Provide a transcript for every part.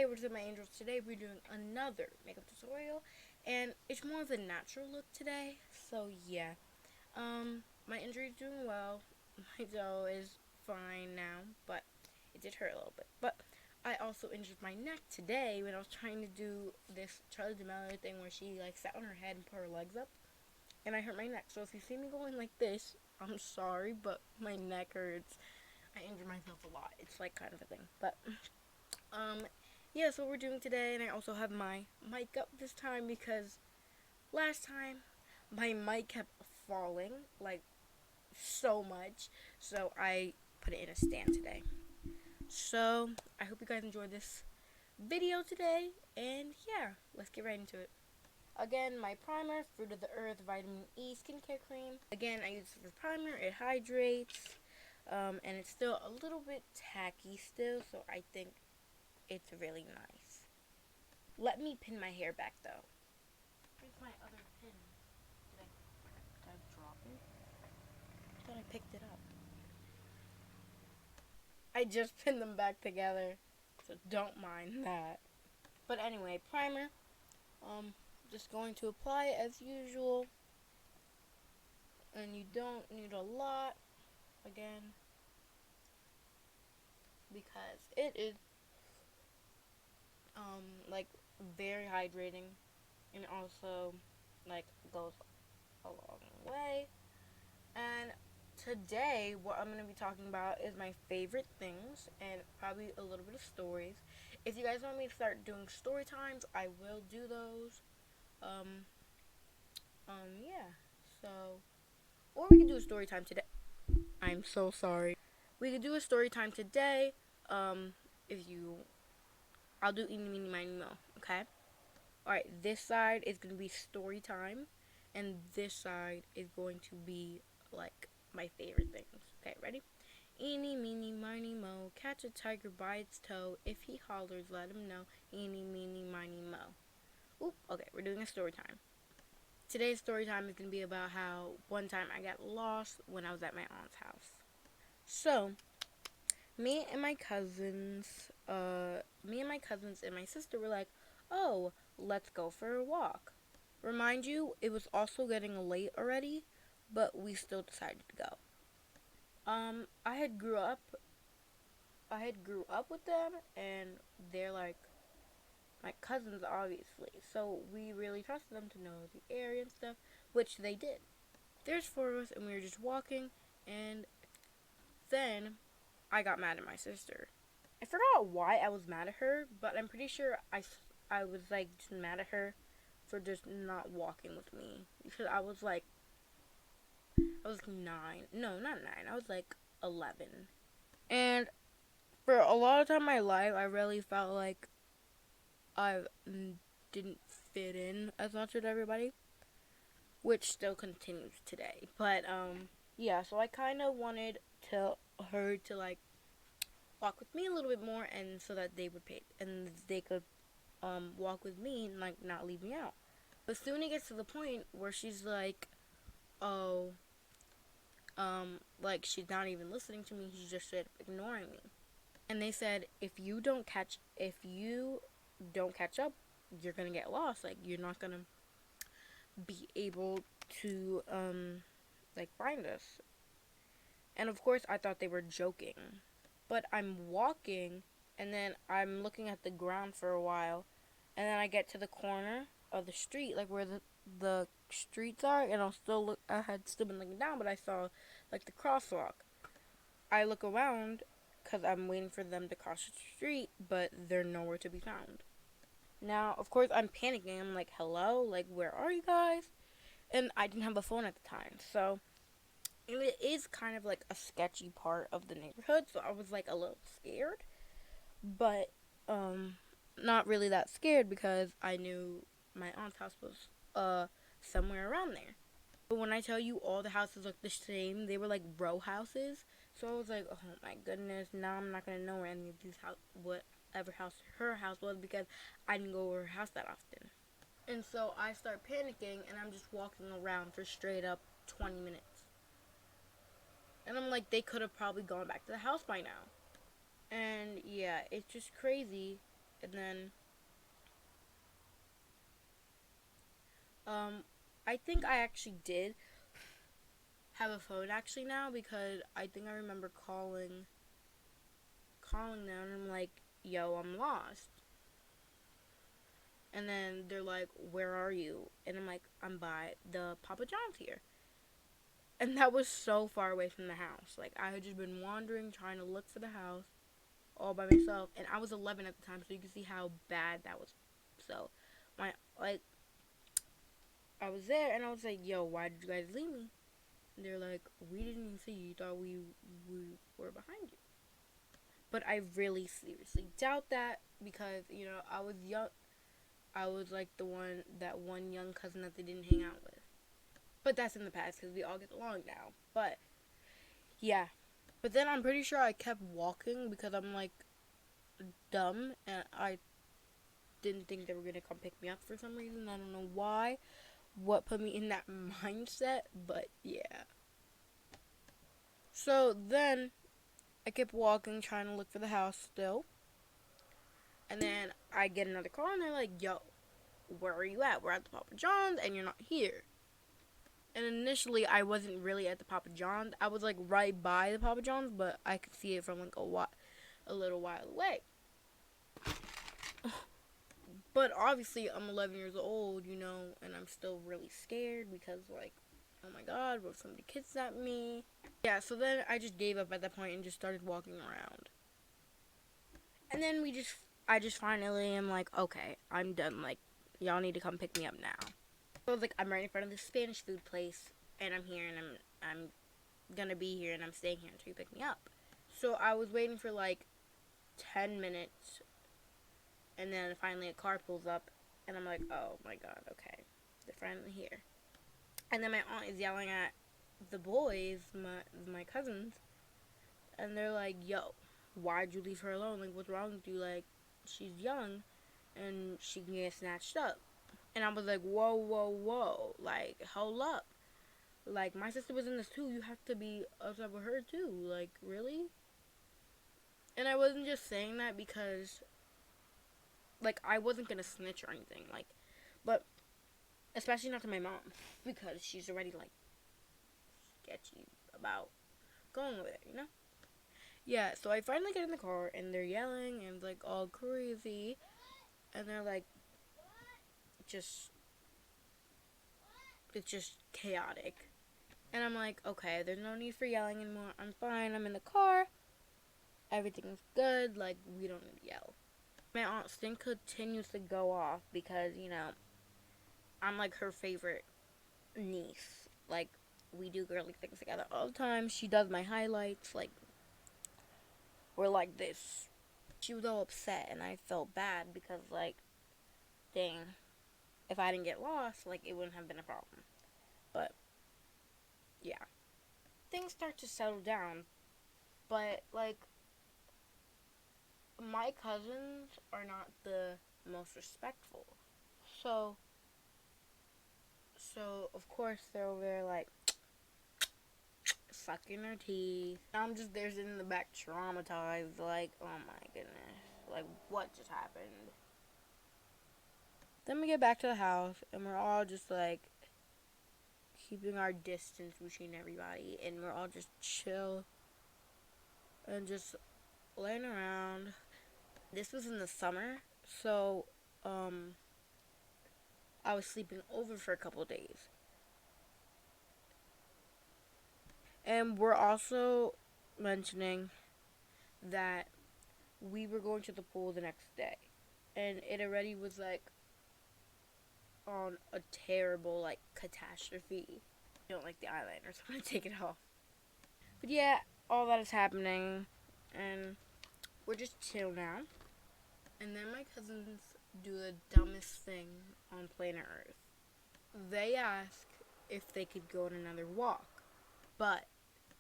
Hey, what's up my angels? Today we're doing another makeup tutorial and it's more of a natural look today. So yeah. My injury is doing well. My toe is fine now, but it did hurt a little bit. But I also injured my neck today when I was trying to do this Charlie D'Amelio thing where she like sat on her head and put her legs up, and I hurt my neck. So if you see me going like this, I'm sorry, but my neck hurts. I injured myself a lot. It's like kind of a thing. But yeah, that's what we're doing today, and I also have my mic up this time because last time my mic kept falling like so much, so I put it in a stand today. So I hope you guys enjoyed this video today, and yeah, let's get right into it. Again, my primer, Fruit of the Earth Vitamin E Skincare Cream. Again, I use it for primer. It hydrates, and it's still a little bit tacky still, so I think it's really nice. Let me pin my hair back though. Where's my other pin? Did I drop it? I thought I picked it up. I just pinned them back together, so don't mind that. But anyway, primer. Just going to apply it as usual, and you don't need a lot. Again, because it is like very hydrating, and also like goes a long way. And today, what I'm going to be talking about is my favorite things and probably a little bit of stories. If you guys want me to start doing story times, I will do those. Yeah. So, or we could do a story time today. I'm so sorry. We could do a story time today. If you, I'll do eeny, meeny, miny, mo. Okay. All right. This side is going to be story time, and this side is going to be like my favorite things. Okay, ready? Eeny, meeny, miny, mo. Catch a tiger by its toe. If he hollers, let him know. Eeny, meeny, miny, mo. Oop, okay, we're doing a story time. Today's story time is going to be about how one time I got lost when I was at my aunt's house. So, me and my cousins and my sister were like, oh, let's go for a walk. Remind you, it was also getting late already, but we still decided to go. I had grew up with them, and they're like my cousins, obviously. So we really trusted them to know the area and stuff, which they did. There's four of us, and we were just walking, and then I got mad at my sister. I forgot why I was mad at her, but I'm pretty sure I was like just mad at her for just not walking with me, because I was 9. No, not 9. I was like 11. And for a lot of time in my life, I really felt like I didn't fit in as much with everybody, which still continues today. But yeah, so I kind of wanted her to like walk with me a little bit more, and so that they would pay and they could walk with me and like not leave me out. But soon it gets to the point where she's like, oh, like she's not even listening to me. She's just straight up ignoring me. And they said, if you don't catch up, you're gonna get lost. Like you're not gonna be able to like find us. And of course, I thought they were joking. But I'm walking, and then I'm looking at the ground for a while, and then I get to the corner of the street, like where the streets are, and I had still been looking down, but I saw like the crosswalk. I look around because I'm waiting for them to cross the street, but they're nowhere to be found. Now, of course, I'm panicking. I'm like, hello? Like, where are you guys? And I didn't have a phone at the time, so it is kind of like a sketchy part of the neighborhood, so I was like a little scared, but not really that scared because I knew my aunt's house was somewhere around there. But when I tell you all the houses look the same, they were like row houses. So I was like, oh my goodness, now I'm not gonna know where any of these whatever house her house was, because I didn't go over her house that often. And so I start panicking, and I'm just walking around for straight up 20 minutes. And I'm like, they could have probably gone back to the house by now. And yeah, it's just crazy And then I think I actually did have a phone actually now, because I think I remember calling them, and I'm like, yo, I'm lost. And then they're like, where are you? And I'm like, I'm by the Papa John's here. And that was so far away from the house. Like, I had just been wandering, trying to look for the house all by myself. And I was 11 at the time, so you can see how bad that was. So, like, I was there, and I was like, yo, why did you guys leave me? And they're like, we didn't even see you. You thought we were behind you. But I really seriously doubt that, because, I was young. I was like that one young cousin that they didn't hang out with. But that's in the past, because we all get along now. But, yeah. But then I'm pretty sure I kept walking because I'm like dumb, and I didn't think they were going to come pick me up for some reason. I don't know why. What put me in that mindset, but yeah. So then I kept walking, trying to look for the house still. And then I get another call, and they're like, yo, where are you at? We're at the Papa John's, and you're not here. And initially, I wasn't really at the Papa John's. I was like right by the Papa John's, but I could see it from like a little while away. But obviously, I'm 11 years old, and I'm still really scared because, like, oh my god, what if somebody kidnapped me? Yeah, so then I just gave up at that point and just started walking around. And then I just finally am like, okay, I'm done. Like, y'all need to come pick me up now. So I was like, I'm right in front of this Spanish food place, and I'm here, and I'm gonna be here, and I'm staying here until you pick me up. So I was waiting for like 10 minutes, and then finally a car pulls up, and I'm like, oh my god, okay, they're finally here. And then my aunt is yelling at the boys, my cousins, and they're like, yo, why'd you leave her alone? Like, what's wrong with you? Like, she's young, and she can get snatched up. And I was like, whoa, whoa, whoa, like, hold up. Like, my sister was in this too. You have to be upset with her too. Like, really? And I wasn't just saying that because, like, I wasn't gonna snitch or anything. Like, but especially not to my mom, because she's already like sketchy about going with it. Yeah. So I finally get in the car, and they're yelling and like all crazy, and they're like, just it's just chaotic. And I'm like, okay, there's no need for yelling anymore. I'm fine. I'm in the car. Everything's good. Like, we don't need to yell. My aunt still continues to go off because, I'm like her favorite niece. Like, we do girly things together all the time. She does my highlights. Like, we're like this. She was all upset, and I felt bad because, like, dang, if I didn't get lost, like, it wouldn't have been a problem. But, yeah. Things start to settle down. But, like, my cousins are not the most respectful. So, of course, they're over there, like, sucking their teeth. I'm just there sitting in the back traumatized, like, oh my goodness. Like, what just happened? Then we get back to the house, and we're all just, like, keeping our distance between everybody, and we're all just chill and just laying around. This was in the summer, so, I was sleeping over for a couple of days. And we're also mentioning that we were going to the pool the next day. And it already was like on a terrible like catastrophe. I don't like the eyeliner, so I'm gonna take it off. But yeah, all that is happening, and we're just chill now. And then my cousins do the dumbest thing on planet Earth. They ask if they could go on another walk, but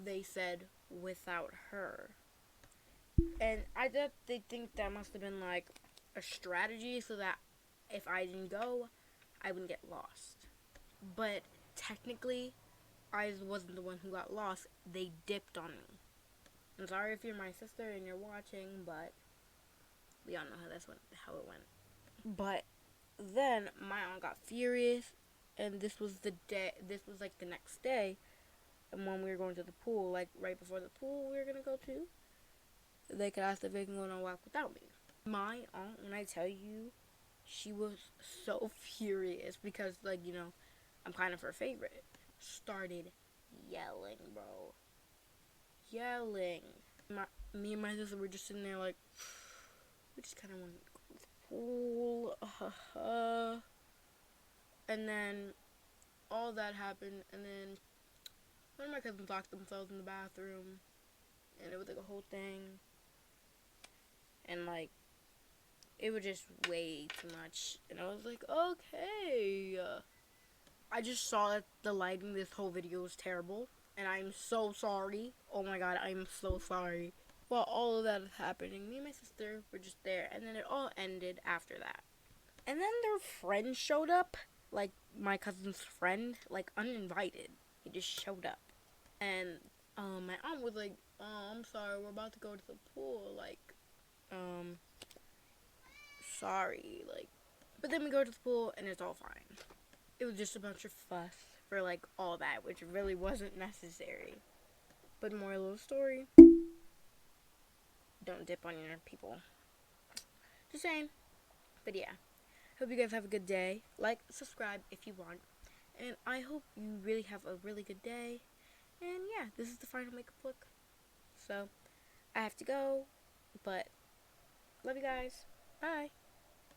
they said without her. And I thought they think that must have been like a strategy so that if I didn't go, I wouldn't get lost. But technically, I wasn't the one who got lost. They dipped on me. I'm sorry if you're my sister and you're watching, but We all know how it went. But then my aunt got furious, and this was like the next day, and when we were going to the pool, like right before the pool we were gonna go to, they could ask if they can go on a walk without me. My aunt, when I tell you, she was so furious because, like, I'm kind of her favorite. Started yelling, bro. Yelling. Me and my sister were just sitting there like, we just kind of want to go to the pool. And then all that happened, and then one of my cousins locked themselves in the bathroom, and it was like a whole thing. And like, it was just way too much. And I was like, okay. I just saw that the lighting this whole video was terrible. And I'm so sorry. Oh my god, I'm so sorry. While all of that is happening, me and my sister were just there. And then it all ended after that. And then their friend showed up. Like, my cousin's friend. Like, uninvited. He just showed up. And my aunt was like, oh, I'm sorry, we're about to go to the pool. Like, sorry. Like, but then we go to the pool and it's all fine. It was just a bunch of fuss for like all that, which really wasn't necessary. But moral of the story, don't dip on your people. Just saying. But yeah, hope you guys have a good day. Like, subscribe if you want. And I hope you really have a really good day. And yeah, this is the final makeup look. So, I have to go. But, love you guys. Bye.